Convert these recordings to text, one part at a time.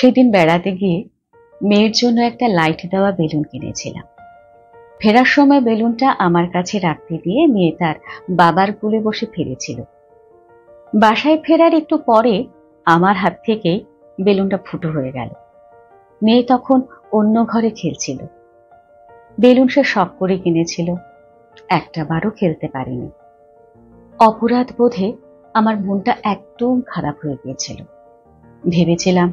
সেদিন বেড়াতে গিয়ে মেয়ের জন্য একটা লাইট দেওয়া বেলুন কিনেছিলাম। ফেরার সময় বেলুনটা আমার কাছে রাখতে দিয়ে মেয়ে তার বাবার কোলে বসে ফিরেছিল। বাসায় ফেরার একটু পরে আমার হাত থেকেই বেলুনটা ফুটো হয়ে গেল। মেয়ে তখন অন্য ঘরে খেলছিল। বেলুন সে শখ করে কিনেছিল, একটা বারও খেলতে পারিনি। অপরাধ বোধে আমার মনটা একদম খারাপ হয়ে গিয়েছিল। ভেবেছিলাম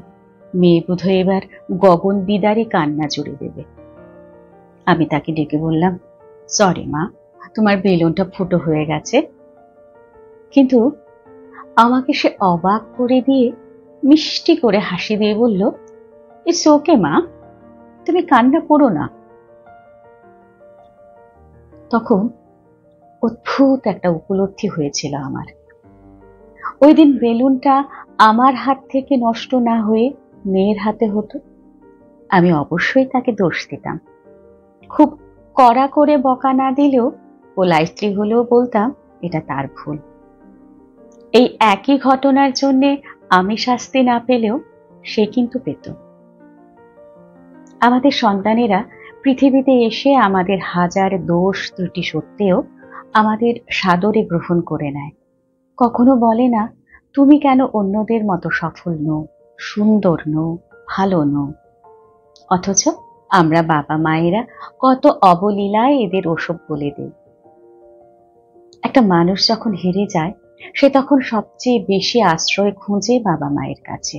মেয়ে বোধহয় এবার গগন বিদারী কান্না জুড়ে দেবে। আমি তাকে ডেকে বললাম, সরি মা, তোমার বেলুনটা ফুটো হয়ে গেছে। কিন্তু আমাকে সে অবাক করে দিয়ে মিষ্টি করে হাসি দিয়ে বলল, ইটস ওকে মা, তুমি কান্না করো না। তখন অদ্ভুত একটা উপলব্ধি হয়েছিল আমার। ওই দিন বেলুনটা আমার হাত থেকে নষ্ট না হয়ে মেয়ের হাতে হতো, আমি অবশ্যই তাকে দোষ দিতাম। খুব কড়া করে বকা না দিলেও পোলাইটলি হলেও বলতাম এটা তার ভুল। এই একই ঘটনার জন্য আমি শাস্তি না পেলেও সে কিন্তু পেত। আমাদের সন্তানেরা পৃথিবীতে এসে আমাদের হাজার দোষ ত্রুটি সত্ত্বেও আমাদের সাদরে গ্রহণ করে নেয়। কখনো বলে না তুমি কেন অন্যদের মতো সফল নও, সুন্দর নও, ভালো নও। অথচ আমরা বাবা মায়েরা কত অবলীলায় এদের ওসব বলে দিই। একটা মানুষ যখন হেরে যায় সে তখন সবচেয়ে বেশি আশ্রয় খুঁজে বাবা মায়ের কাছে।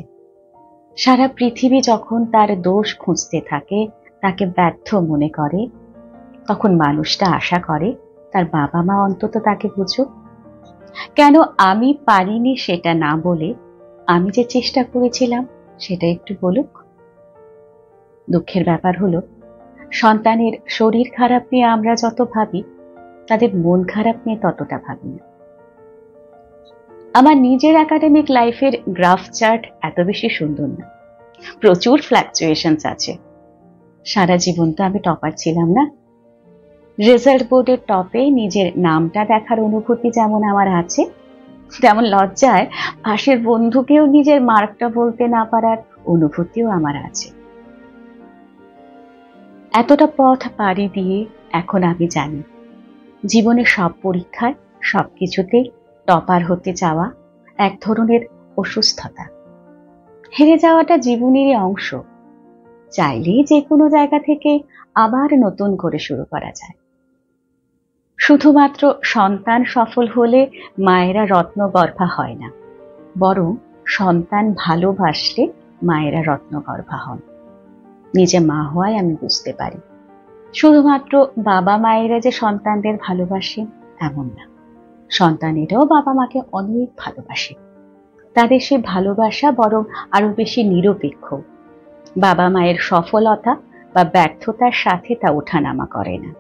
সারা পৃথিবী যখন তার দোষ খুঁজতে থাকে, তাকে ব্যর্থ মনে করে, তখন মানুষটা আশা করে তার বাবা মা অন্তত তাকে বুঝুক। কেন আমি পারিনি সেটা না বলে আমি যে চেষ্টা করেছিলাম সেটা একটু বলুক। দুঃখের ব্যাপার হলো সন্তানের শরীর খারাপ নিয়ে আমরা যত ভাবি তাদের মন খারাপ নিয়ে ততটা ভাবি না। আমার নিজের একাডেমিক লাইফের গ্রাফ চার্ট এত বেশি সুন্দর না, প্রচুর ফ্ল্যাকচুয়েশনস আছে। সারা জীবন তো আমি টপার ছিলাম না। রেজাল্ট বোর্ডের টপে নিজের নামটা দেখার অনুভূতি যেমন আমার আছে, তেমন লজ্জায় পাশের বন্ধুকেও নিজের মার্কটা বলতে না পারার অনুভূতিও আমার আছে। এতটা পথ পাড়ি দিয়ে এখন আমি জানি জীবনের সব পরীক্ষায় সবকিছুতেই টপার হতে চাওয়া এক ধরনের অসুস্থতা। হেরে যাওয়াটা জীবনেরই অংশ। চাইলেই যে কোনো জায়গা থেকে আবার নতুন করে শুরু করা যায়। শুধুমাত্র সন্তান সফল হলে মায়েরা রত্নগর্ভা হয় না, বরং সন্তান ভালোবাসলে মায়েরা রত্নগর্ভা হন। নিজে মা হওয়ায় আমি বুঝতে পারি শুধুমাত্র বাবা মায়েরা যে সন্তানদের ভালোবাসে এমন না, সন্তানেরাও বাবা মাকে অনেক ভালোবাসে। তাদের সে ভালোবাসা বরং আরো বেশি নিরপেক্ষ। বাবা মায়ের সফলতা বা ব্যর্থতার সাথে তা ওঠানামা করে না।